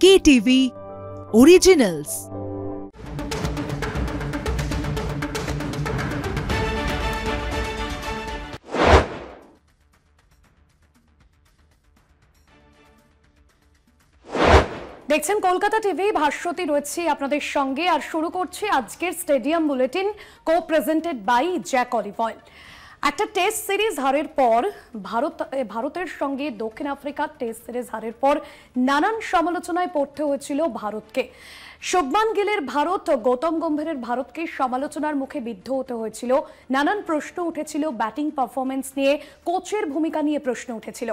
KTV Originals। দেখছেন Kolkata TV, Bhaswati রয়েছে আপনাদের সঙ্গে। আর শুরু করছি আজকের stadium bulletin, co presented by Jack olive oil. একটা টেস্ট সিরিজ হারের পর ভারতের সঙ্গে দক্ষিণ আফ্রিকার টেস্ট সিরিজ হারের পর নানান সমালোচনায় পড়তে হয়েছিল ভারতকে। শুভমান গিলের ভারত, গৌতম গম্ভীরের ভারতকে সমালোচনার মুখে বিদ্ধ হতে হয়েছিল। নানান প্রশ্ন উঠেছিল ব্যাটিং পারফরমেন্স নিয়ে, কোচের ভূমিকা নিয়ে প্রশ্ন উঠেছিল।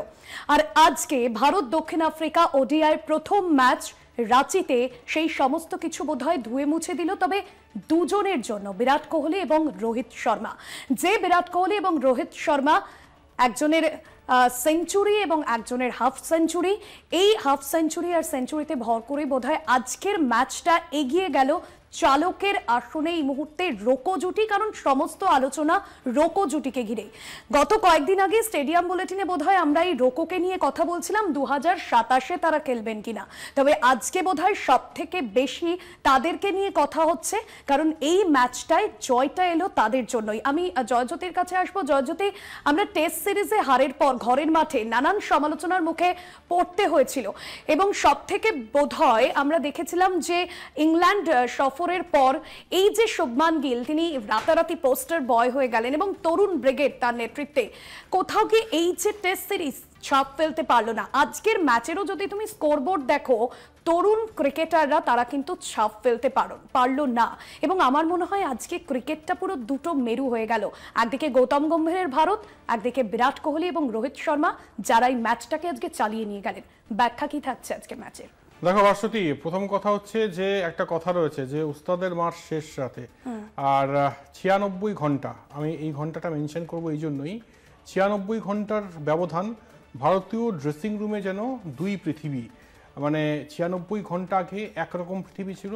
আর আজকে ভারত দক্ষিণ আফ্রিকা ওডিআই প্রথম ম্যাচ রাঁচিতে সেই সমস্ত কিছু বোধহয় ধুয়ে মুছে দিল, তবে দুজনের জন্য, বিরাট কোহলি এবং রোহিত শর্মা। যে বিরাট কোহলি এবং রোহিত শর্মা একজনের সেঞ্চুরি এবং একজনের হাফ সেঞ্চুরি, এই হাফ সেঞ্চুরি আর সেঞ্চুরিতে ভর করে বোধহয় আজকের ম্যাচটা এগিয়ে গেল চালকের আসনে এই মুহূর্তে রোকো জুটি, কারণ সমস্ত আলোচনা রোকো জুটিকে ঘিরে। গত কয়েকদিন আগে স্টেডিয়াম বুলেটিনে বোধহয় আমরা এই রোকোকে নিয়ে কথা বলছিলাম 2027-এ তারা খেলবেন কিনা, তবে আজকে বোধহয় সব থেকে বেশি তাদেরকে নিয়ে কথা হচ্ছে, কারণ এই ম্যাচটায় জয়টা এলো তাদের জন্যই। আমি জয়জ্যোতির কাছে আসবো। জয়জ্যোতি, আমরা টেস্ট সিরিজে হারের পর ঘরের মাঠে নানান সমালোচনার মুখে পড়তে হয়েছিল, এবং সব থেকে বোধহয় আমরা দেখেছিলাম যে ইংল্যান্ড সফরের পর এই যে শুভমান গিল, তিনি রাতারাতি পোস্টার বয় হয়ে গেলেন এবং তরুণ ব্রিগেড তার নেতৃত্বে কোথাও কি এই যে টেস্ট সিরিজ ছাপ ফেলতে পারলো না। আজকের ম্যাচেরও যদি তুমি স্কোরবোর্ড দেখো, তরুণ ক্রিকেটাররা তারা কিন্তু ছাপ ফেলতে পারলো না। এবং আমার মনে হয় আজকে ক্রিকেটটা পুরো দুটো মেরু হয়ে গেল, একদিকে গৌতম গম্ভীরের ভারত, একদিকে বিরাট কোহলি এবং রোহিত শর্মা, যারা এই ম্যাচটাকে আজকে চালিয়ে নিয়ে গেলেন। ব্যাখ্যা কি থাকছে আজকে ম্যাচের? দেখো ভাস্বতী, প্রথম কথা হচ্ছে যে একটা কথা রয়েছে যে উস্তাদের মার শেষ রাতে, আর 96 ঘন্টা, আমি এই ঘন্টাটা মেনশন করব এই জন্যই, 96 ঘন্টার ব্যবধান। ভারতীয় ড্রেসিং রুমে যেন দুই পৃথিবী, মানে 96 ঘন্টা আগে একরকম পৃথিবী ছিল,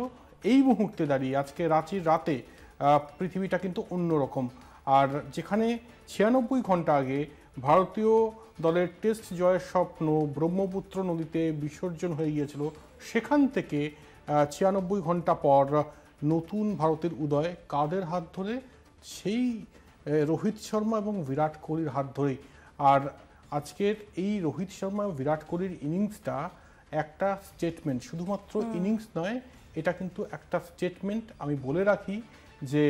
এই মুহূর্তে দাঁড়িয়ে আজকে রাঁচির রাতে পৃথিবীটা কিন্তু অন্যরকম। আর যেখানে 96 ঘন্টা আগে ভারতীয় দলের টেস্ট জয়ের স্বপ্ন ব্রহ্মপুত্র নদীতে বিসর্জন হয়ে গিয়েছিল, সেখান থেকে 96 ঘন্টা পর নতুন ভারতের উদয় কাদের হাত ধরে? সেই রোহিত শর্মা এবং বিরাট কোহলির হাত ধরেই। আর আজকের এই রোহিত শর্মা এবং বিরাট কোহলির ইনিংসটা একটা স্টেটমেন্ট, শুধুমাত্র ইনিংস নয়, এটা কিন্তু একটা স্টেটমেন্ট। আমি বলে রাখি যে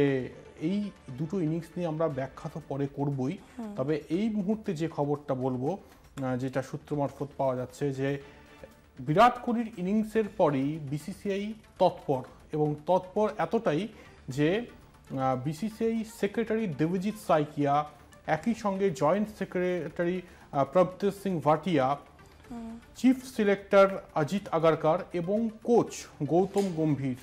এই দুটো ইনিংস নিয়ে আমরা ব্যাখ্যা তো পরে করবই, তবে এই মুহূর্তে যে খবরটা বলবো, যেটা সূত্র মারফত পাওয়া যাচ্ছে, যে বিরাট কোহলির ইনিংসের পরেই বিসিসিআই তৎপর, এবং তৎপর এতটাই যে বিসিসিআই সেক্রেটারি দেবজিৎ সাইকিয়া, একই সঙ্গে joint secretary Prabhtej Singh Bhatia, chief selector Ajit Agarkar এবং কোচ গৌতম গম্ভীর,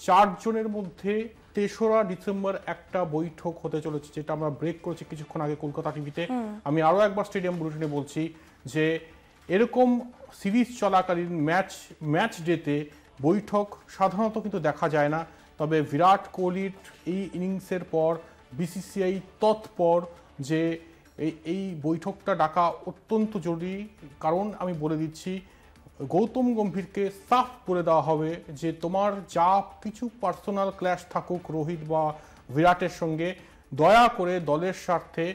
চারজনের মধ্যে 3রা ডিসেম্বর একটা বৈঠক হতে চলেছে, যেটা আমরা ব্রেক করেছি কিছুক্ষণ আগে কলকাতা টিভিতে। আমি আরও একবার স্টেডিয়াম বুলেটিনে বলছি যে এরকম সিরিজ চলাকালীন ম্যাচ ডেতে বৈঠক সাধারণত কিন্তু দেখা যায় না, তবে বিরাট কোহলির এই ইনিংসের পর বিসিসিআই তৎপর যে এই বৈঠকটা ডাকা অত্যন্ত জরুরি। কারণ আমি বলে দিচ্ছি, গৌতম গম্ভীরকে সাফ করে দেওয়া হবে যে তোমার যা কিছু পার্সোনাল ক্ল্যাশ থাকুক রোহিত বা বিরাটের সঙ্গে, দয়া করে দলের স্বার্থে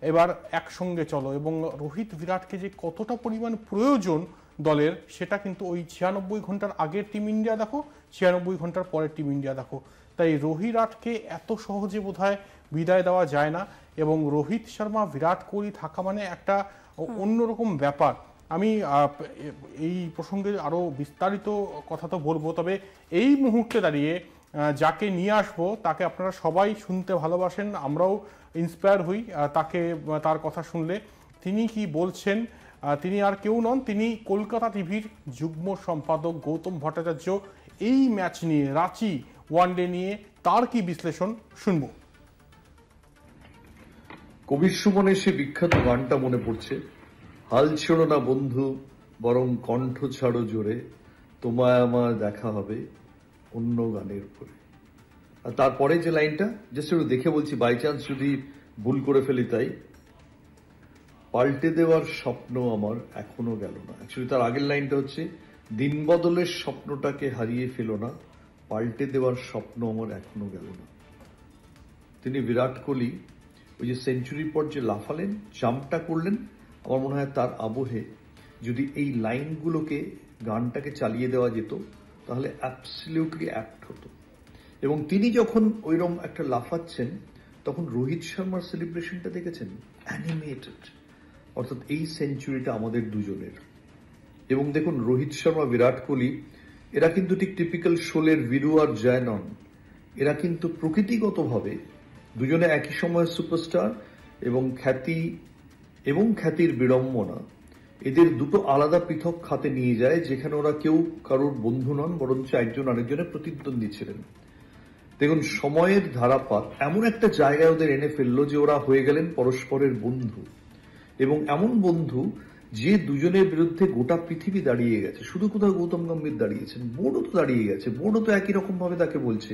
এবার একসঙ্গে চলো। এবং রোহিত বিরাটকে যে কতটা পরিমাণ প্রয়োজন দলের, সেটা কিন্তু ওই 96 ঘন্টার আগের টিম ইন্ডিয়া দেখো, 96 ঘন্টার পরের টিম ইন্ডিয়া দেখো। তাই রোহিতকে এত সহজে বোধহয় বিদায় দেওয়া যায় না, এবং রোহিত শর্মা বিরাট কোহলি থাকা মানে একটা অন্যরকম ব্যাপার। আমি এই প্রসঙ্গে আরও বিস্তারিত কথা তো বলবো, তবে এই মুহূর্তে দাঁড়িয়ে যাকে নিয়ে আসবো তাকে আপনারা সবাই শুনতে ভালোবাসেন, আমরাও ইন্সপায়ার হই তার কথা শুনলে। তিনি কি বলছেন? তিনি আর কেউ নন, তিনি কলকাতা টিভির যুগ্ম সম্পাদক গৌতম ভট্টাচার্য। এই ম্যাচ নিয়ে, রাঁচি ওয়ানডে নিয়ে তার কি বিশ্লেষণ শুনবো। কবির সুমনের সে বিখ্যাত গানটা মনে পড়ছে, হাল ছেড়ো না বন্ধু বরং কণ্ঠ ছাড়ো জোরে, তোমায় আমার দেখা হবে অন্য গানের পরে। আর তারপরে যে লাইনটা জাস্ট একটু দেখে বলছি, বাই চান্স যদি ভুল করে ফেলি তাই, পাল্টে দেওয়ার স্বপ্ন আমার এখনো গেল না। অ্যাকচুয়ালি তার আগের লাইনটা হচ্ছে, দিন বদলের স্বপ্নটাকে হারিয়ে ফেলো না, পাল্টে দেওয়ার স্বপ্ন আমার এখনো গেল না। তিনি বিরাট কোহলি ওই যে সেঞ্চুরির পর যে লাফালেন, জাম্পটা করলেন, আমার মনে হয় তার আবহে যদি এই লাইনগুলোকে, গানটাকে চালিয়ে দেওয়া যেত তাহলে অ্যাবসলিউটলি অ্যাপ্ট হতো। এবং তিনি যখন ওইরকম একটা লাফাচ্ছেন তখন রোহিত শর্মার সেলিব্রেশনটা দেখেছেন, অ্যানিমেটেড। অর্থাৎ এই সেঞ্চুরিটা আমাদের দুজনের। এবং দেখুন, রোহিত শর্মা, বিরাট কোহলি এরা কিন্তু ঠিক টিপিক্যাল শোলের বীরু আর জয় নন। এরা কিন্তু প্রকৃতিগতভাবে দুজনে একই সময় সুপারস্টার, এবং খ্যাতি এবং খ্যাতির বিড়ম্বনা এদের দুটো আলাদা পৃথক খাতে নিয়ে যায়, যেখানে ওরা কেউ কারোর বন্ধু নন, বরঞ্চ একজন আরেকজনের প্রতিদ্বন্দ্বী ছিলেন। দেখুন, সময়ের ধারাপাত এমন একটা জায়গায় ওদের এনে ফেললো যে ওরা হয়ে গেলেন পরস্পরের বন্ধু, এবং এমন বন্ধু যে দুজনের বিরুদ্ধে গোটা পৃথিবী দাঁড়িয়ে গেছে। শুধু কোথাও গৌতম গম্ভীর দাঁড়িয়েছেন, বোর্ডও তো দাঁড়িয়ে গেছে, বোর্ডও তো একই রকম ভাবে তাকে বলছে।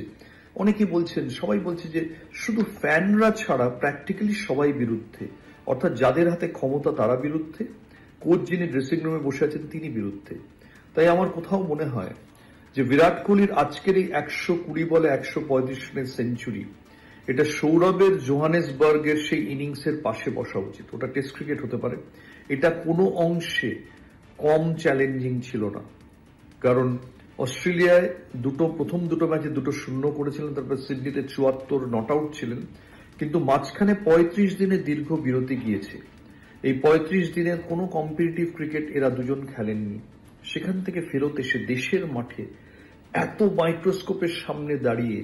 অনেকে বলছেন, সবাই বলছে যে শুধু ফ্যানরা ছাড়া প্র্যাকটিক্যালি সবাই বিরুদ্ধে, অর্থাৎ যাদের হাতে ক্ষমতা তারা বিরুদ্ধে, কোচ যিনি ড্রেসিং রুমে বসে আছেন তিনি বিরুদ্ধে। তাই আমার কোথাও মনে হয় যে বিরাট কোহলির আজকের এই 120 বলে 135 রানের সেঞ্চুরি, এটা সৌরভের জোহানেসবার্গের সেই ইনিংসের পাশে বসা উচিত। ওটা টেস্ট ক্রিকেট হতে পারে, এটা কোনো অংশে কম চ্যালেঞ্জিং ছিল না। কারণ অস্ট্রেলিয়ায় প্রথম দুটো ম্যাচে 2-0 করেছিলেন, তারপর সিডনিতে 74 নট আউট ছিলেন, কিন্তু মাঝখানে 35 দিনের দীর্ঘ বিরতি গিয়েছে। এই 35 দিনের কোনো কম্পিটিটিভ ক্রিকেট এরা দুজন খেলেননি। সেখান থেকে ফেরত এসে দেশের মাঠে এত মাইক্রোস্কোপের সামনে দাঁড়িয়ে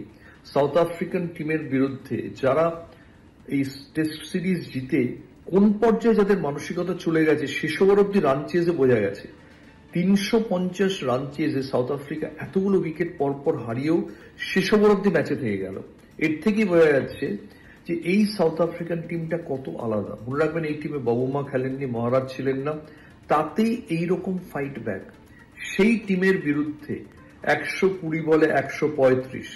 সাউথ আফ্রিকান টিমের বিরুদ্ধে, যারা এই টেস্ট সিরিজ জিতে কোন পর্যায়ে যাদের মানসিকতা চলে গেছে, শেষ ওভার অব্দি রান চেজে বোঝা গেছে। 350 রান চেজে সাউথ আফ্রিকা এতগুলো উইকেট পরপর হারিয়েও শেষ ওভার অব্দি ম্যাচে থেকে গেল। এর থেকেই বোঝা যাচ্ছে যে এই সাউথ আফ্রিকান টিমটা কত আলাদা। মনে রাখবেন, এই টিমে বাবুমা খেলেননি, মহারাজ ছিলেন না, তাতেই এইরকম ফাইট ব্যাক। সেই টিমের বিরুদ্ধে 120 বলে 135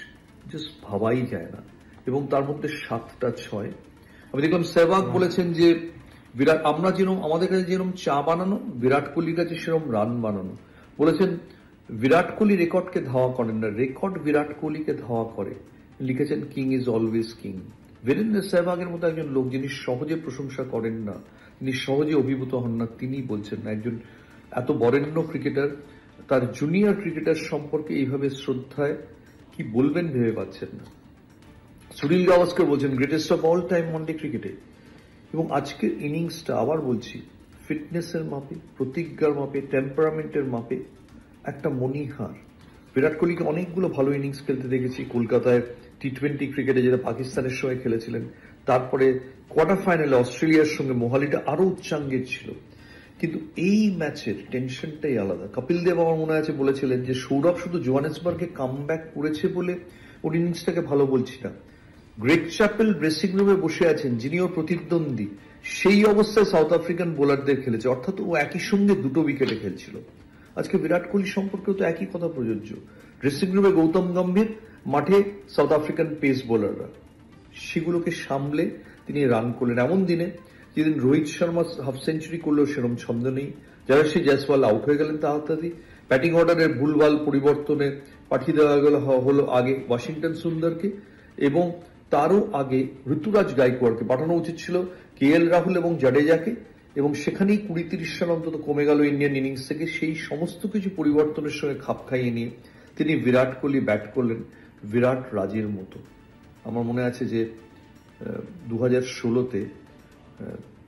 জাস্ট ভাবাই যায় না, এবং তার মধ্যে 7টা 6। আমি দেখলাম সেহবাগ বলেছেন যে আমরা যেরকম, আমাদের কাছে যেরকম চা বানানো, বিরাট কোহলির কাছে সেরকম রান বানানো। বলেছেন বিরাট কোহলি রেকর্ডকে ধাওয়া করেন না, রেকর্ড বিরাট কোহলিকে ধাওয়া করে। লিখেছেন king is always king. Virender সেহবাগের মতো একজন লোক, যিনি সহজে প্রশংসা করেন না, তিনি সহজে অভিভূত হন না, তিনি বলছেন না। একজন এত বরেণ্য ক্রিকেটার তার জুনিয়র ক্রিকেটার সম্পর্কে এইভাবে শ্রদ্ধায় কি বলবেন ভেবে পাচ্ছেন না। সুনীল গাভাস্কর বলছেন greatest of all time one day ক্রিকেটে। এবং আজকের ইনিংসটা আবার বলছি, ফিটনেসের মাপে, প্রতিজ্ঞার মাপে, টেম্পারামেন্টের মাপে একটা মণিহার। বিরাট কোহলিকে অনেকগুলো ভালো ইনিংস খেলতে দেখেছি কলকাতায় টি20 ক্রিকেটে, যেটা পাকিস্তানের সঙ্গে খেলেছিলেন। তারপরে কোয়ার্টার ফাইনালে অস্ট্রেলিয়ার সঙ্গে মোহালিটা আরো উচ্চাঙ্গের ছিল। কিন্তু এই ম্যাচের টেনশনটাই আলাদা। কপিল দেব আমার মনে আছে বলেছিলেন যে সৌরভ শুধু জোহানেসবার্গে কামব্যাক করেছে বলে ওর ইনিংসটাকে ভালো বলছি না। গ্রেগ চ্যাপেল ড্রেসিং রুমে বসে আছেন, যিনি ওর প্রতিদ্বন্দ্বী, সেই অবস্থায় সাউথ আফ্রিকান বোলারদের খেলেছে, অর্থাৎ ও একই সঙ্গে 2 উইকেটে খেলছিল। আজকে বিরাট কোহলি সম্পর্কেও তো একই কথা প্রযোজ্য। ড্রেসিং রুমে গৌতম গম্ভীর, মাঠে সাউথ আফ্রিকান পেস বোলাররা, সেগুলোকে সামলে তিনি রান করলেন এমন দিনে যেদিন রোহিত শর্মা হাফ সেঞ্চুরি করলেও সেরকম ছন্দ নেই। জয়শ্রী জয়সওয়াল আউট হয়ে গেলেন তাড়াতাড়ি। ব্যাটিং অর্ডারের ভুলভাল পরিবর্তনে পাঠিয়ে দেওয়া হলো আগে ওয়াশিংটন সুন্দরকে, এবং তারও আগে ঋতুরাজ গাইকোয়াড়কে পাঠানো উচিত ছিল KL রাহুল এবং জাডেজাকে, এবং সেখানেই 20-30 রান অন্তত কমে গেল ইন্ডিয়ান ইনিংস থেকে। সেই সমস্ত কিছু পরিবর্তনের সঙ্গে খাপ খাইয়ে নিয়ে তিনি বিরাট কোহলি ব্যাট করলেন বিরাট রাজের মতো। আমার মনে আছে যে 2016-তে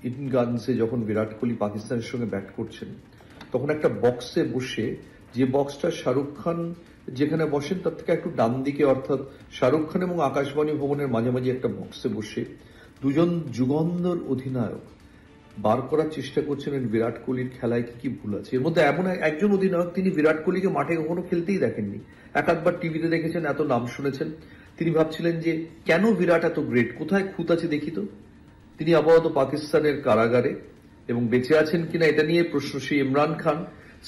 ইডেন গার্ডেন্সে যখন বিরাট কোহলি পাকিস্তানের সঙ্গে ব্যাট করছেন, তখন একটা বক্সে বসে, যে বক্সটা শাহরুখ খান যেখানে বসেন তার থেকে একটু ডান দিকে, অর্থাৎ শাহরুখ খান এবং আকাশবাণী ভবনের মাঝামাঝি একটা বক্সে বসে দুজন যুগন্ধর অধিনায়ক বার করার চেষ্টা করছিলেন বিরাট কোহলির খেলায় কি কি ভুল আছে। এর মধ্যে এমন একজন অধিনায়ক, তিনি বিরাট কোহলিকে মাঠে কখনো খেলতেই দেখেননি, একবার টিভিতে দেখেছেন, এত নাম শুনেছেন। তিনি ভাবছিলেন যে কেন বিরাট এত গ্রেট, কোথায় খুঁত আছে দেখি তো। তিনি আপাতত পাকিস্তানের কারাগারে, এবং বেঁচে আছেন কিনা এটা নিয়ে প্রশ্ন। সেই ইমরান খান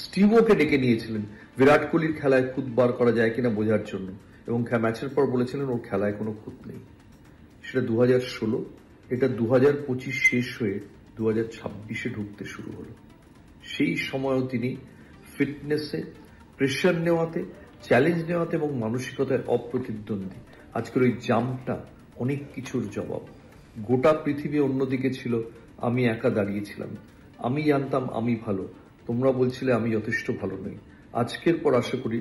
স্টিভোকে ডেকে নিয়েছিলেন বিরাট কোহলির খেলায় খুঁত বার করা যায় কিনা বোঝার জন্য, এবং ম্যাচের পর বলেছিলেন ওর খেলায় কোনো খুঁত নেই। সেটা 2016, এটা 2025 শেষ হয়ে 2026-এ ঢুকতে শুরু হলো। সেই সময়ও তিনি ফিটনেসে প্রেশার নেওয়াতে, চ্যালেঞ্জ নেওয়াতে এবং মানসিকতায় অপ্রতিদ্বন্দ্বী। আজকের ওই জাম্পটা অনেক কিছুর জবাব। গোটা পৃথিবী অন্যদিকে ছিল, আমি একা দাঁড়িয়েছিলাম। আমি জানতাম আমি ভালো, তোমরা বলছিলে আমি যথেষ্ট ভালো নই। আজকের পর আশা করি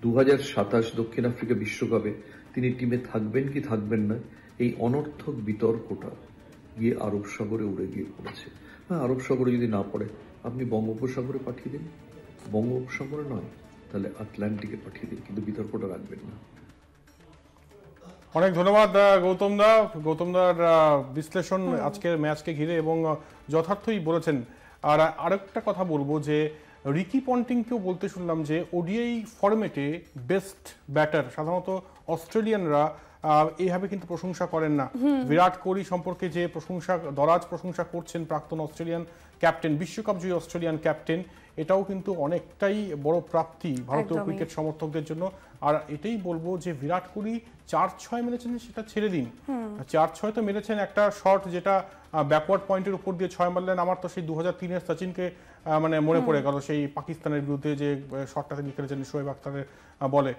2027 দক্ষিণ আফ্রিকা বিশ্বকাপে তিনি টিমে থাকবেন কি থাকবেন না, এই অনর্থক বিতর্কটা গিয়ে আরব সাগরে উড়ে গিয়ে পড়েছে। হ্যাঁ, আরব সাগরে যদি না পড়ে আপনি বঙ্গোপসাগরে পাঠিয়ে দিন, বঙ্গোপসাগরে নয় তাহলে আটলান্টিকে পাঠিয়ে দিন, কিন্তু বিতর্কটা রাখবেন না। অনেক ধন্যবাদ গৌতমদার বিশ্লেষণ আজকের ম্যাচকে ঘিরে, এবং যথার্থই বলেছেন। আর আরেকটা কথা বলবো যে রিকি পন্টিংকেও বলতে শুনলাম যে ওডিআই ফরম্যাটে বেস্ট ব্যাটার সাধারণত অস্ট্রেলিয়ানরা এইভাবে কিন্তু প্রশংসা করেন না। বিরাট কোহলি সম্পর্কে যে দরাজ প্রশংসা করছেন প্রাক্তন অস্ট্রেলিয়ান ক্যাপ্টেন, বিশ্বকাপ জয়ী অস্ট্রেলিয়ান ক্যাপ্টেন, এটাও কিন্তু অনেকটাই বড় প্রাপ্তি ভারতীয় ক্রিকেট সমর্থকদের জন্য। আর এটাই বলবো যে বিরাট কোহলি 4-6 মেরেছেন, সেটা ছেড়ে দিন। 4-6 তো মেরেছেন, একটা শট যেটা ব্যাকওয়ার্ড পয়েন্টের উপর দিয়ে 6 মারলেন। আমার তো সেই 2003-এর সচিনকে মানে মনে পড়ে গেল, সেই পাকিস্তানের বিরুদ্ধে যে শটটা তিনি খেলেছেন শোয়েব আখতারের বলে।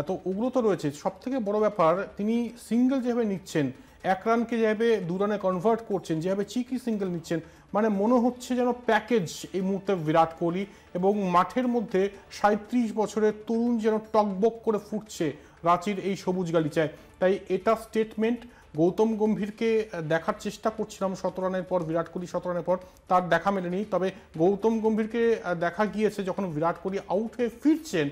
তো ওগুলো তো রয়েছে। সব থেকে বড় ব্যাপার, তিনি সিঙ্গেল যেভাবে নিচ্ছেন, 1 রানকে যেভাবে 2 রানে কনভার্ট করছেন, যেভাবে চিকি সিঙ্গেল নিচ্ছেন, মানে মনে হচ্ছে যেন প্যাকেজ এই মুহূর্তে বিরাট কোহলি। এবং মাঠের মধ্যে 37 বছরের তরুণ যেন টকবক করে ফুটছে রাঁচির এই সবুজ গালিচায়। তাই এটা স্টেটমেন্ট। গৌতম গম্ভীরকে দেখার চেষ্টা করছিলাম 17 রানের পর, বিরাট কোহলি 17 রানের পর, তার দেখা মেলেনি। তবে গৌতম গম্ভীরকে দেখা গিয়েছে যখন বিরাট কোহলি আউট হয়ে ফিরছেন,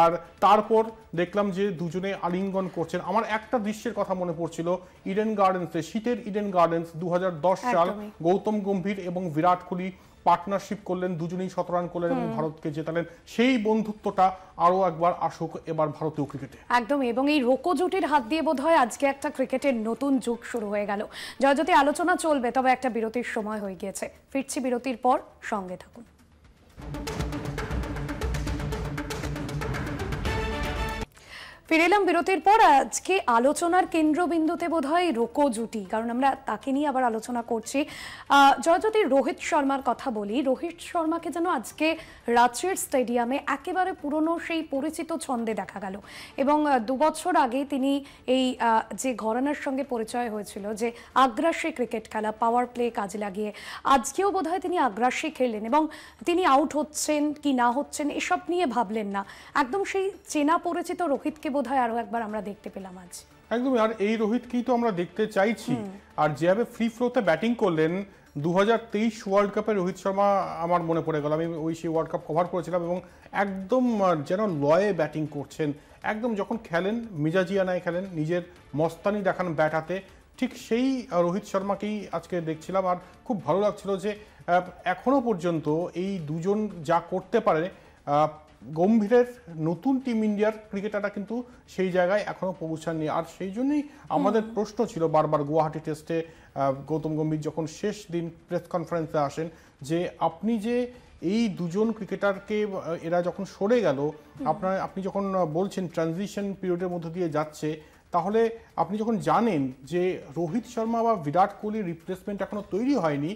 আর তারপর দেখলাম যে দুজনে আলিঙ্গন করছেন। আমার একটা দৃশ্যের কথা মনে পড়ছিল, ইডেন গার্ডেন্সে, শীতের ইডেন গার্ডেন্স 2010 সাল, গৌতম গম্ভীর এবং বিরাট কোহলি পার্টনারশিপ করলেন, দুজনেই 17 রান করলেন এবং ভারতকে জেতালেন। সেই বন্ধুত্বটা আরো একবার আসুক এবার ভারতীয় ক্রিকেটে। একদম, এবং এই রোকো জুটির হাত দিয়ে বোধহয় আজকে একটা ক্রিকেটের নতুন যুগ শুরু হয়ে গেল। জয়জ্যোতি, আলোচনা চলবে, তবে একটা বিরতির সময় হয়ে গিয়েছে। ফিরছি বিরতির পর, সঙ্গে থাকুন। ফিরে এলাম বিরতির পর। আজকে আলোচনার কেন্দ্রবিন্দুতে বোধহয় রোকো জুটি, কারণ আমরা তাকে নিয়ে আবার আলোচনা করছি। জয়জ্যোতি, রোহিত শর্মার কথা বলি। রোহিত শর্মাকে যেন আজকে রাঁচির স্টেডিয়ামে একেবারে পুরনো সেই পরিচিত ছন্দে দেখা গেল। এবং 2 বছর আগে তিনি এই যে ঘরানার সঙ্গে পরিচয় হয়েছিল, যে আগ্রাসী ক্রিকেট খেলা, পাওয়ার প্লে কাজে লাগিয়ে, আজকেও বোধহয় তিনি আগ্রাসী খেললেন এবং তিনি আউট হচ্ছেন কি না হচ্ছেন এসব নিয়ে ভাবলেন না। একদম সেই চেনা পরিচিত রোহিতকে বোধহয় আরো একবার আমরা দেখতে পেলাম আজ। একদমই, আর এই রোহিতকেই তো আমরা দেখতে চাইছি। আর যেভাবে ফ্রি ফ্লোতে ব্যাটিং করলেন 2023 ওয়ার্ল্ড কাপে রোহিত শর্মা আমার মনে পড়ে গেল। আমি সেই ওয়ার্ল্ড কাপ কভার করেছিলাম, এবং একদম যেন লয়ে ব্যাটিং করছেন, একদম যখন খেলেন মিজাজিয়ানায় খেলেন, নিজের মস্তানি দেখান ব্যাট হাতে, ঠিক সেই রোহিত শর্মাকেই আজকে দেখছিলাম। আর খুব ভালো লাগছিল যে এখনো পর্যন্ত এই দুজন যা করতে পারে, গম্ভীরের নতুন টিম ইন্ডিয়ার ক্রিকেটাররা কিন্তু সেই জায়গায় এখনো পৌঁছাননি। আর সেই জন্যই আমাদের প্রশ্ন ছিল বারবার গুয়াহাটি টেস্টে গৌতম গম্ভীর যখন শেষ দিন প্রেস কনফারেন্সে আসেন, যে আপনি যে এই দুজন ক্রিকেটারকে এরা যখন সরে গেল, আপনি যখন বলছেন ট্রানজিশন পিরিয়ডের মধ্যে দিয়ে যাচ্ছে, তাহলে আপনি যখন জানেন যে রোহিত শর্মা বা বিরাট কোহলির রিপ্লেসমেন্ট এখনো তৈরি হয়নি,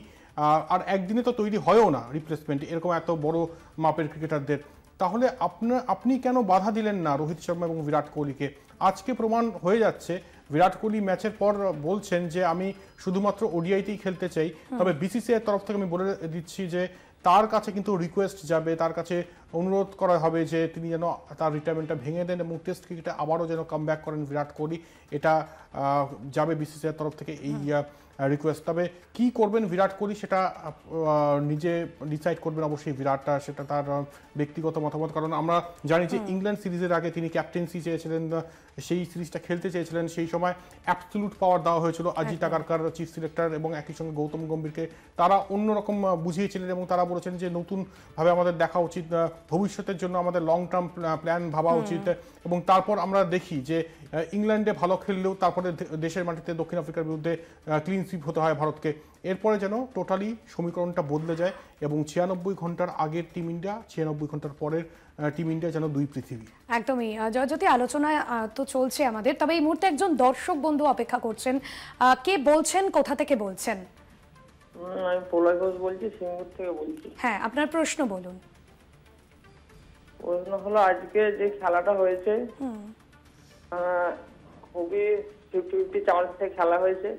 আর একদিনে তো তৈরি হয়ও না রিপ্লেসমেন্ট এরকম এত বড় মাপের ক্রিকেটারদের, তাহলে আপনি কেন বাধা দিলেন না রোহিত শর্মা এবং বিরাট কোহলিকে? আজকে প্রমাণ হয়ে যাচ্ছে। বিরাট কোহলি ম্যাচের পর বলছেন যে আমি শুধুমাত্র ওডিআইতেই খেলতে চাই। তবে বিসিসিআই এর তরফ থেকে আমি বলে দিচ্ছি যে তার কাছে কিন্তু রিকোয়েস্ট যাবে, তার কাছে অনুরোধ করা হবে যে তিনি যেন তার রিটায়ারমেন্টটা ভেঙে দেন এবং টেস্ট ক্রিকেটে আবারও যেন কাম ব্যাক করেন বিরাট কোহলি। এটা যাবে বিসিসিআই এর তরফ থেকে এই রিকোয়েস্ট। তবে কি করবেন বিরাট কোহলি সেটা নিজে ডিসাইড করবেন অবশ্যই বিরাট, সেটা তার ব্যক্তিগত মতামত। কারণ আমরা জানি যে ইংল্যান্ড সিরিজের আগে তিনি ক্যাপ্টেন্সি চেয়েছিলেন, সেই সিরিজটা খেলতে চেয়েছিলেন। সেই সময় অ্যাবসলিউট পাওয়ার দেওয়া হয়েছিল অজিত আগারকার চিফ সিলেক্টর এবং একই সঙ্গে গৌতম গম্ভীরকে। তারা অন্যরকম বুঝিয়েছিলেন এবং তারা বলেছেন যে নতুনভাবে আমাদের দেখা উচিত, ভবিষ্যতের জন্য আমাদের লং টার্ম প্ল্যান ভাবা উচিত। এবং তারপর আমরা দেখি যে ইংল্যান্ডে ভালো খেললেও তারপরে দেশের মাটিতে দক্ষিণ আফ্রিকার বিরুদ্ধে ক্লিন সুইপ হতে হয় ভারতকে। এরপরে যেন টোটালি সমীকরণটা বদলে যায় এবং 96 ঘন্টার আগের টিম ইন্ডিয়া, 96 ঘন্টার পরের টিম ইন্ডিয়া যেন দুই পৃথিবী। একদমই। জয়জ্যোতি, আলোচনা তো চলছে আমাদের, তবে এই মুহূর্তে একজন দর্শক বন্ধু অপেক্ষা করছেন। কে বলছেন, কোথা থেকে বলছেন? আমি প্রলয় ঘোষ বলছি, সিঙ্গুর থেকে বলছি। হ্যাঁ, আপনার প্রশ্ন বলুন। প্রশ্ন হলো আজকে যে খেলাটা হয়েছে খুবই 50-50 চান্সে খেলা হয়েছে।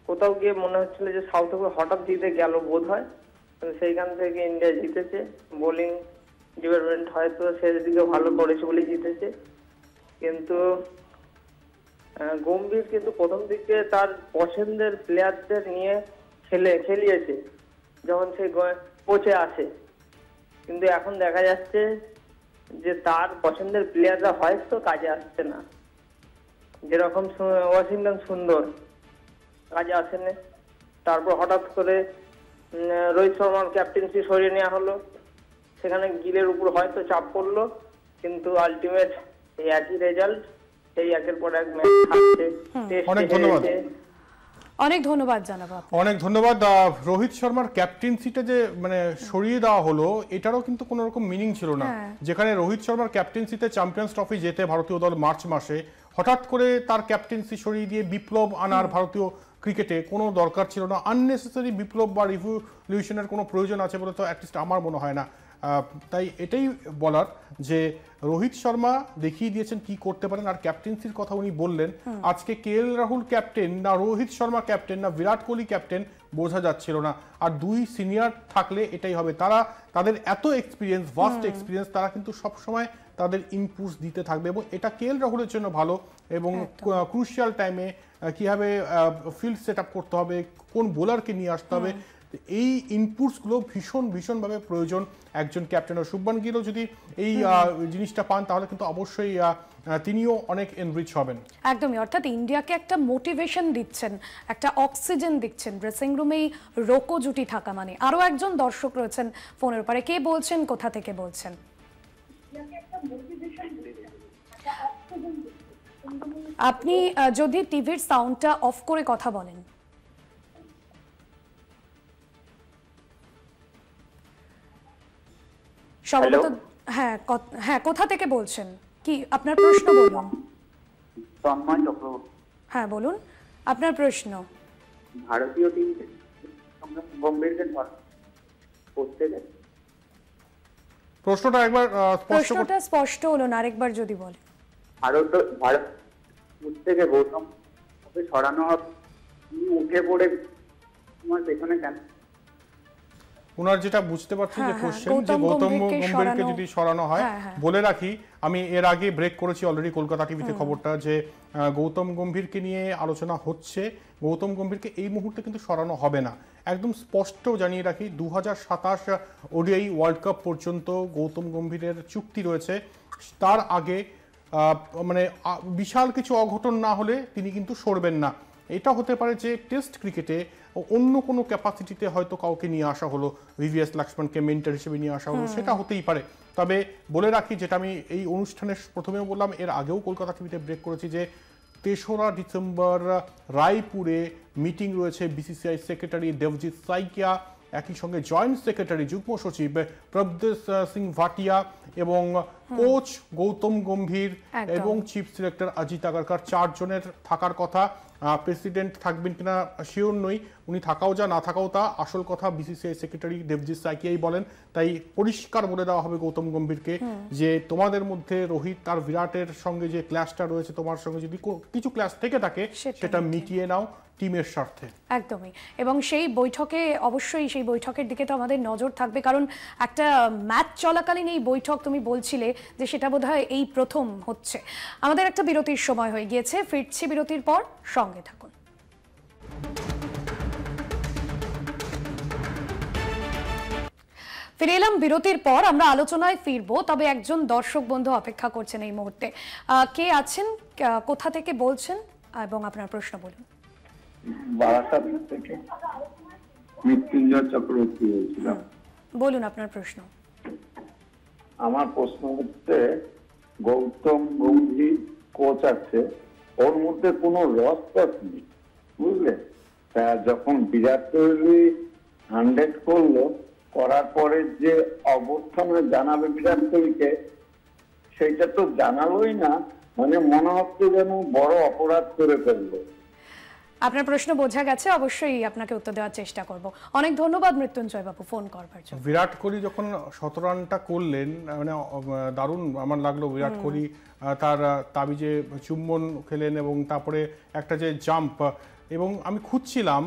কোথাও গিয়ে মনে হচ্ছিল যে সাউথ আফ্রিকা হঠাৎ জিতে গেল বোধ হয়, সেইখান থেকে ইন্ডিয়া জিতেছে। বোলিং ডিপার্টমেন্ট হয়তো শেষ দিকে ভালো করেছে বলে জিতেছে, কিন্তু গম্ভীর কিন্তু প্রথম দিকে তার পছন্দের প্লেয়ারদের নিয়ে খেলিয়েছে যখন সে কোচে আসে, কিন্তু এখন দেখা যাচ্ছে যে তার পছন্দের প্লেয়াররা হয়তো কাজে আসছে না। যেরকম ওয়াশিংটন সুন্দর কাজে আসেনি, তারপর হঠাৎ করে রোহিত শর্মার ক্যাপ্টেন্সি সরিয়ে নেওয়া হলো, সেখানে গিলের উপর হয়তো চাপ পড়লো, কিন্তু আলটিমেট এই একই রেজাল্ট, সেই একের পর এক ম্যাচ হারছে। অনেক ধন্যবাদ। অনেক ধন্যবাদ জানাবো। অনেক ধন্যবাদ। রোহিত শর্মার ক্যাপ্টেন্সিটা যে মানে সরিয়ে দেওয়া হলো, এটারও কিন্তু কোনো রকম মিনিং ছিল না। যেখানে রোহিত শর্মার ক্যাপ্টেন্সিতে চ্যাম্পিয়ন্স ট্রফি জেতে ভারতীয় দল মার্চ মাসে, হঠাৎ করে তার ক্যাপ্টেন্সি সরিয়ে দিয়ে বিপ্লব আনার ভারতীয় ক্রিকেটে কোনো দরকার ছিল না। আননেসেসারি বিপ্লব বা রিভলিউশনের কোনো প্রয়োজন আছে বলে তো অ্যাটলিস্ট আমার মনে হয় না। তাই এটাই বলার যে রোহিত শর্মা দেখিয়ে দিয়েছেন কি করতে পারেন। আর ক্যাপ্টেন্সির কথা উনি বললেন, আজকে কেএল রাহুল ক্যাপ্টেন না রোহিত শর্মা ক্যাপ্টেন না বিরাট কোহলি ক্যাপ্টেন বোঝা যাচ্ছিল না। আর দুই সিনিয়র থাকলে এটাই হবে। তাদের এত এক্সপিরিয়েন্স, ভাস্ট এক্সপিরিয়েন্স, তারা কিন্তু সবসময় তাদের ইনপুটস দিতে থাকবে এবং এটা কেএল রাহুলের জন্য ভালো। এবং ক্রুশিয়াল টাইমে কীভাবে ফিল্ড সেট আপ করতে হবে, কোন বোলারকে নিয়ে আসতে হবে, এই ইনপুটসগুলো ভীষণভাবে প্রয়োজন একজন ক্যাপ্টেনের। শুভমান গিলও যদি এই জিনিসটা পান তাহলে কিন্তু অবশ্যই তিনিও অনেক এনরিচ হবেন। একদমই, অর্থাৎ ইন্ডিয়াকে একটা মোটিভেশন দিচ্ছেন, একটা অক্সিজেন দিচ্ছেন ড্রেসিং রুমেই রোকো জুটি থাকা মানে। আরও একজন দর্শক রয়েছেন ফোনের উপরে, কে বলছেন, কোথা থেকে বলছেন? আপনি যদি টিভির সাউন্ডটা অফ করে কথা বলেন। সম্ভবত হ্যাঁ, কোথা থেকে বলছেন, কি আপনার প্রশ্ন বলুন। তন্ময় চক্রবর্তী। হ্যাঁ বলুন আপনার প্রশ্ন। ভারতীয় টিম গম্ভীরকে করতে দেয়? প্রশ্নটা স্পষ্ট হলো না, আরেকবার যদি বলেন। ভারত থেকে গৌতম সরানো হবে, উঠে পড়ে তোমার পেছনে কেন? ওনার যেটা বুঝতে পারছি যে কোশ্চেন, যে গৌতম গম্ভীরকে যদি সরানো হয়, বলে রাখি আমি এর আগে ব্রেক করেছি অলরেডি কলকাতা টিভিতে খবরটা, যে গৌতম গম্ভীরকে নিয়ে আলোচনা হচ্ছে। গৌতম গম্ভীরকে এই মুহূর্তে কিন্তু সরানো হবে না, একদম স্পষ্ট জানিয়ে রাখি। 2027 ওডিআই ওয়ার্ল্ড কাপ পর্যন্ত গৌতম গম্ভীরের চুক্তি রয়েছে। তার আগে মানে বিশাল কিছু অঘটন না হলে তিনি কিন্তু সরবেন না। এটা হতে পারে যে টেস্ট ক্রিকেটে অন্য কোনো ক্যাপাসিটিতে হয়তো কাউকে নিয়ে আসা হলো, ভিভিএস লক্ষ্মণকে মেন্টর হিসেবে নিয়ে আসা হলো, সেটা হতেই পারে। তবে বলে রাখি, যেটা আমি এই অনুষ্ঠানের প্রথমেও বললাম, এর আগেও কলকাতা টিভিতে ব্রেক করেছি, যে 3রা ডিসেম্বর রায়পুরে মিটিং রয়েছে বিসিসিআই সেক্রেটারি দেবজিৎ সাইকিয়া, একই সঙ্গে জয়েন্ট সেক্রেটারি যুগ্ম সচিব প্রবদেশ সিং ভাটিয়া এবং কোচ গৌতম গম্ভীর এবং চিফ সিলেক্টর অজিত আগারকার, 4 জনের থাকার কথা। প্রেসিডেন্ট থাকবেন কিনা শিওর নই, উনি থাকাও যা না থাকাও তা, আসল কথা বিসিসিআই সেক্রেটারি দেবজিৎ সাইকিয়াই বলেন। তাই পরিষ্কার বলে দেওয়া হবে গৌতম গম্ভীরকে যে তোমাদের মধ্যে রোহিত আর বিরাটের সঙ্গে যে ক্ল্যাশটা রয়েছে, তোমার সঙ্গে যদি কিছু ক্ল্যাশ থেকে থাকে সেটা মিটিয়ে নাও টিমের স্বার্থে। একদমই, এবং সেই বৈঠকে অবশ্যই সেই বৈঠকের দিকে তো আমাদের নজর থাকবে, কারণ একটা ম্যাচ চলাকালীন এই বৈঠক তুমি বলছিলে যে সেটা বোধহয় এই প্রথম হচ্ছে। আমাদের একটা বিরতির সময় হয়ে গিয়েছে, ফিরছি বিরতির পর, সঙ্গে থাকুন। ফিরে এলাম বিরতির পর, আমরা আলোচনায় ফিরবো, তবে একজন দর্শক বন্ধু অপেক্ষা করছেন এই মুহূর্তে। কে আছেন, কোথা থেকে বলছেন এবং আপনার প্রশ্ন বলুন। বারাসাত থেকে মৃত্যুঞ্জয় চক্রবর্তী বলছিলাম। বলুন আপনার প্রশ্ন। আমার প্রশ্ন হচ্ছে, গৌতম গম্ভীর কোচ আছে, ওর মধ্যে কোনো রস নেই, বুঝলে? যখন বিরাট কোহলি 100 করলো, করার পরে যে অবস্থানে জানাবে বিরাট কোহলিকে, সেইটা তো জানালোই না, মানে মনে হচ্ছে যেন বড় অপরাধ করে ফেললো। আপনার প্রশ্ন বোঝা গেছে, অবশ্যই আপনাকে উত্তর দেওয়ার চেষ্টা করব। অনেক ধন্যবাদ মৃত্যুঞ্জয় বাবু ফোন করবার জন্য। বিরাট কোহলি যখন 17 রানটা করলেন, মানে দারুণ আমার লাগলো। বিরাট কোহলি তার তাবিজে চুম্বন খেলেন এবং তারপরে একটা যে জাম্প, এবং আমি খুঁজছিলাম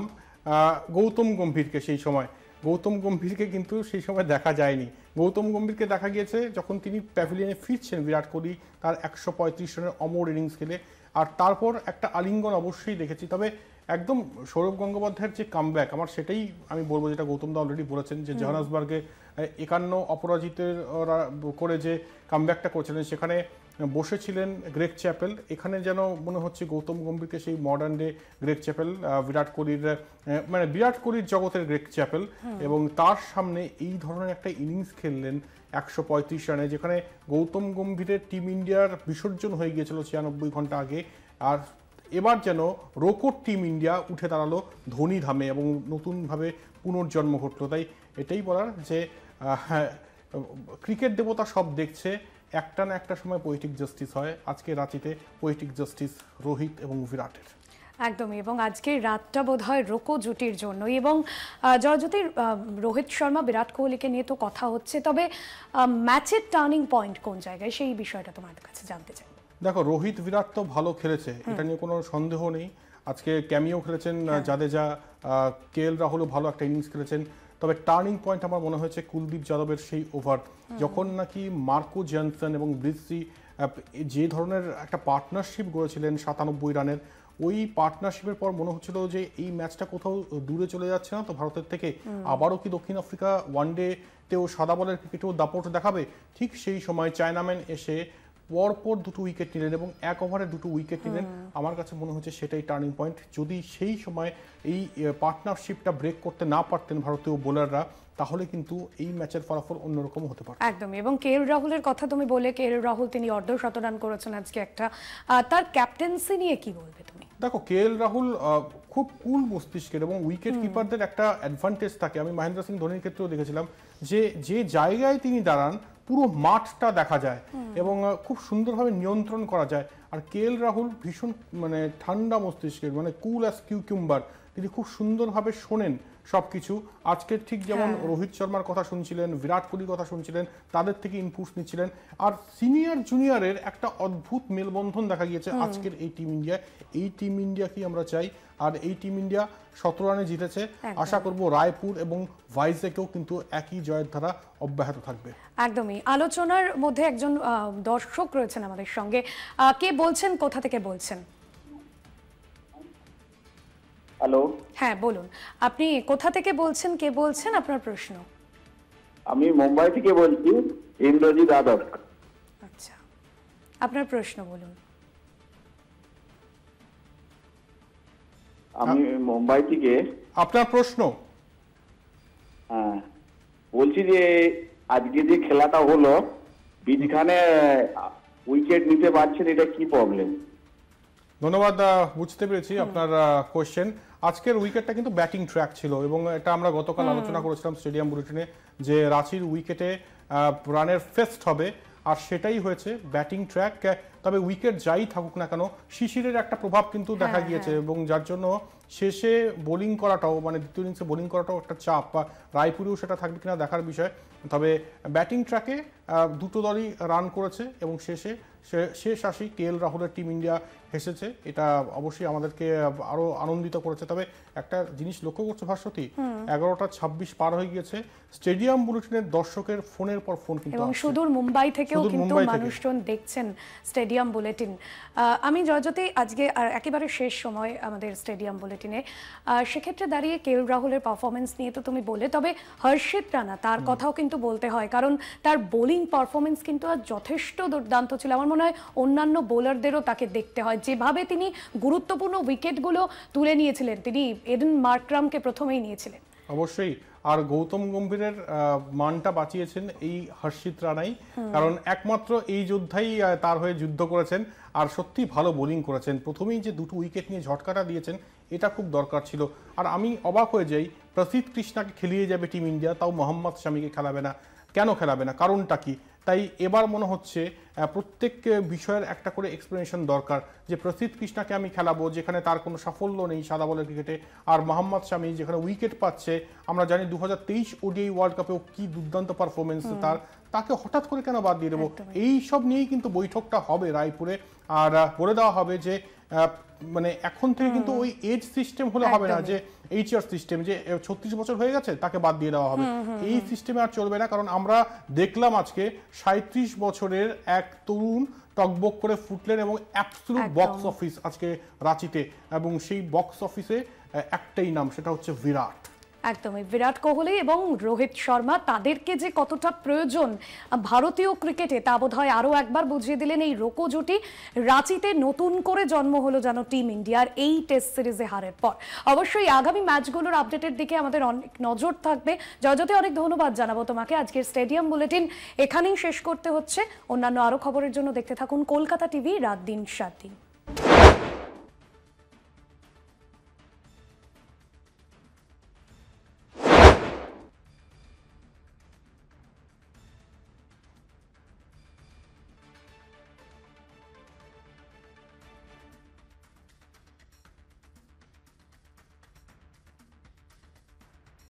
গৌতম গম্ভীরকে। সেই সময় গৌতম গম্ভীরকে কিন্তু সেই সময় দেখা যায়নি। গৌতম গম্ভীরকে দেখা গিয়েছে যখন তিনি প্যাভিলিয়নে ফিরছেন বিরাট কোহলি তার 135 রানের অমর ইনিংস খেলে। আর তারপর একটা আলিঙ্গন অবশ্যই দেখেছি। তবে একদম সৌরভ গঙ্গোপাধ্যায়ের যে কামব্যাক, আমার সেটাই আমি বলবো, যেটা গৌতম দা অলরেডি বলেছেন, যে জোহান্সবার্গে 51 অপরাজিতের করে যে কামব্যাকটা করেছিলেন, সেখানে বসেছিলেন গ্রেগ চ্যাপেল। এখানে যেন মনে হচ্ছে গৌতম গম্ভীরকে সেই মডার্ন ডে গ্রেগ চ্যাপেল, বিরাট কোহলির মানে বিরাট কোহলির জগতের গ্রেগ চ্যাপেল, এবং তার সামনে এই ধরনের একটা ইনিংস খেললেন 135 রানে, যেখানে গৌতম গম্ভীরের টিম ইন্ডিয়ার বিসর্জন হয়ে গিয়েছিল 96 ঘন্টা আগে। আর এবার যেন রোকোর টিম ইন্ডিয়া উঠে দাঁড়ালো ধোনি ধামে এবং নতুনভাবে পুনর্জন্ম ঘটলো। তাই এটাই বলার যে হ্যাঁ, ক্রিকেট দেবতা সব দেখছে, একটা না একটা সময় পোয়েটিক জাস্টিস হয়। আজকে রাঁচিতে পোয়েটিক জাস্টিস রোহিত এবং বিরাটের। একদমই, এবং আজকের রাতটা বোধ হয় রোকো জুটির জন্য। এবং জয়জ্যোতির, রোহিত শর্মা বিরাট কোহলিকে নিয়ে তো কথা হচ্ছে, তবে ম্যাচের টার্নিং পয়েন্ট কোন জায়গায়, সেই বিষয়টা তোমার কাছে জানতে চাই। দেখো, রোহিত বিরাট তো ভালো খেলেছে, এটা নিয়ে কোনো সন্দেহ নেই। আজকে ক্যামিও খেলেছেন জাদেজা, কেএল রাহুলও ভালো একটা ইনিংস খেলেছেন। তবে টার্নিং পয়েন্ট আমার মনে হয়েছে কুলদীপ যাদবের সেই ওভার, যখন নাকি মার্কো জনসন এবং ব্রিসি যে ধরনের একটা পার্টনারশিপ গড়েছিলেন 97 রানের, ওই পার্টনারশিপের পর মনে হচ্ছিল যে এই ম্যাচটা কোথাও দূরে চলে যাচ্ছে না তো ভারতের থেকে। আবারও কি দক্ষিণ আফ্রিকা ওয়ানডেতেও সাদা বলের ক্রিকেটেও দাপট দেখাবে? ঠিক সেই সময় চায়নাম্যান এসে পরপর 2টো উইকেট নিলেন এবং 1 ওভারে 2টো উইকেট নিলেন। আমার কাছে মনে হচ্ছে সেটাই টার্নিং পয়েন্ট। যদি সেই সময় এই পার্টনারশিপটা ব্রেক করতে না পারতেন ভারতীয় বোলাররা, তাহলে কিন্তু এই ম্যাচের ফলাফল অন্যরকম হতে পারে। একদমই। এবং কেএল রাহুলের কথা তুমি বলে, কেএল রাহুল তিনি অর্ধশত রান করেছেন আজকে একটা, তার ক্যাপ্টেন্সি নিয়ে কি বলবে তুমি? দেখো, কেএল রাহুল খুব কুল মস্তিষ্কের এবং উইকেট কিপারদের একটা অ্যাডভান্টেজ থাকে। আমি মহেন্দ্র সিং ধোনির ক্ষেত্রেও দেখেছিলাম যে যে জায়গায় তিনি দাঁড়ান পুরো মাঠটা দেখা যায় এবং খুব সুন্দরভাবে নিয়ন্ত্রণ করা যায়। আর কেএল রাহুল ভীষণ মানে ঠান্ডা মস্তিষ্কের, মানে কুল অ্যাজ কিউকিউম্বার। তিনি খুব সুন্দরভাবে শোনেন সবকিছু। আজকে ঠিক যেমন রোহিত শর্মার কথা শুনছিলেন, বিরাট কোহলির কথা শুনছিলেন, তাদের থেকে ইনপুটস নিচ্ছিলেন। আর সিনিয়র জুনিয়রের একটা অদ্ভুত মেলবন্ধন দেখা গিয়েছে আজকের এই টিম ইন্ডিয়া। এই টিম ইন্ডিয়াকেই আমরা চাই। আর এই টিম ইন্ডিয়া 17 রানে জিতেছে। আশা করব রায়পুর এবং ভাইজ্যাকেও কিন্তু একই জয়ের ধারা অব্যাহত থাকবে। একদমই। আলোচনার মধ্যে একজন দর্শক রয়েছেন আমাদের সঙ্গে। কে বলছেন, কোথা থেকে বলছেন? হ্যালো, হ্যাঁ বলুন, আপনি কোথা থেকে বলছেন, কে বলছেন, আপনার প্রশ্ন? আমি মুম্বাই থেকে বলছি, ইন্দ্রজিৎ যাদব। আচ্ছা, আপনার প্রশ্ন বলুন। আমি মুম্বাই থেকে। আপনার প্রশ্ন? হ্যাঁ, বলছি যে আজকে যে খেলাটা হলো, বিজখানে উইকেট নিতে পারছেন, এটা কি প্রবলেম? ধন্যবাদ, বুঝতে পেরেছি আপনার কোয়েশ্চেন। আজকের উইকেটটা কিন্তু ব্যাটিং ট্র্যাক ছিল এবং এটা আমরা গতকাল আলোচনা করেছিলাম স্টেডিয়াম বুলেটিনে যে রাঁচির উইকেটে রানের ফেস্ট হবে, আর সেটাই হয়েছে, ব্যাটিং ট্র্যাক। তবে উইকেট যাই থাকুক না কেন, শিশিরের একটা প্রভাব কিন্তু দেখা গিয়েছে এবং যার জন্য শেষে বোলিং করাটাও, মানে দ্বিতীয় ইনিংসে বোলিং করাটাও একটা চাপ। রায়পুরেও সেটা থাকবে কিনা দেখার বিষয়। তবে ব্যাটিং ট্র্যাকে দুটো দলই রান করেছে এবং শেষ আসি কেএল রাহুলের টিম ইন্ডিয়া হেসেছে। এটা অবশ্যই আমাদেরকে আরো আনন্দিত করেছে। তবে একটা জিনিস লক্ষ্য করছে ভাস্বতী, 11:26 পার হয়ে গিয়েছে, স্টেডিয়াম বুলেটিনের দর্শকের ফোনের পর ফোন কিন্তু এবং সুদূর মুম্বাই থেকেও কিন্তু মানুষজন দেখছেন স্টেডিয়াম বুলেটিন। আমি জয়জ্যোতি, আজকে একেবারে শেষ সময় আমাদের স্টেডিয়াম বুলেটিনে, সেক্ষেত্রে দাঁড়িয়ে কেএল রাহুলের পারফরমেন্স নিয়ে তো তুমি বলে, তবে হর্ষিত রানা তার কথাও কিন্তু বলতে হয়, কারণ তার বোলিং পারফরমেন্স কিন্তু আজ যথেষ্ট দুর্দান্ত ছিল। আমার মনে হয় অন্যান্য বোলারদেরও তাকে দেখতে হয়, যেভাবে তিনি গুরুত্বপূর্ণ উইকেটগুলো তুলে নিয়েছিলেন। তিনি এডেন মার্করামকে প্রথমেই নিয়েছিলেন। অবশ্যই। আর গৌতম গম্ভীরের মানটা বাঁচিয়েছেন এই হর্ষিত রানাই, কারণ একমাত্র এই যোদ্ধাই তার হয়ে যুদ্ধ করেছেন আর সত্যি ভালো বোলিং করেছেন। প্রথমেই যে 2টো উইকেট নিয়ে ঝটকাটা দিয়েছেন, এটা খুব দরকার ছিল। আর আমি অবাক হয়ে যাই, প্রসিদ্ধ কৃষ্ণাকে খেলিয়ে যাবে টিম ইন্ডিয়া, তাও মোহাম্মদ শামিকে খেলাবে না। কেন খেলাবে না? কারণটা কি? তাই এবার মনে হচ্ছে প্রত্যেক বিষয়ের একটা করে এক্সপ্লেনেশন দরকার, যে প্রসিদ্ধ কৃষ্ণাকে আমি খেলাবো যেখানে তার কোনো সাফল্য নেই সাদা বলের ক্রিকেটে, আর মোহাম্মদ শামি যেখানে উইকেট পাচ্ছে, আমরা জানি 2023 ওডিআই ওয়ার্ল্ড কাপেও কি দুর্দান্ত পারফরমেন্স তাকে হঠাৎ করে কেন বাদ দিয়ে দেবো, এই সব নিয়েই কিন্তু বৈঠকটা হবে রায়পুরে। আর বলে দেওয়া হবে যে মানে এখন থেকে কিন্তু ওই এজ সিস্টেম হলে হবে না, যে এইচআর সিস্টেম যে 36 বছর হয়ে গেছে তাকে বাদ দিয়ে দেওয়া হবে, এই সিস্টেমে আর চলবে না। কারণ আমরা দেখলাম আজকে 37 বছরের এক তরুণ টকবক করে ফুটলেন এবং অ্যাবসলিউট বক্স অফিস আজকে রাঁচিতে, এবং সেই বক্স অফিসে একটাই নাম, সেটা হচ্ছে বিরাট। একদমই, বিরাট কোহলি এবং রোহিত শর্মা, তাদেরকে যে কতটা প্রয়োজন ভারতীয় ক্রিকেটে তা বোধহয় আরও একবার বুঝিয়ে দিলেন এই রোকো জুটি। রাঁচিতে নতুন করে জন্ম হলো যেন টিম ইন্ডিয়ার এই টেস্ট সিরিজে হারের পর। অবশ্যই আগামী ম্যাচগুলোর আপডেটের দিকে আমাদের অনেক নজর থাকবে। জয়জ্যোতি, অনেক ধন্যবাদ জানাবো তোমাকে। আজকের স্টেডিয়াম বুলেটিন এখানেই শেষ করতে হচ্ছে। অন্যান্য আরও খবরের জন্য দেখতে থাকুন কলকাতা টিভি রাত দিন 7 দিন।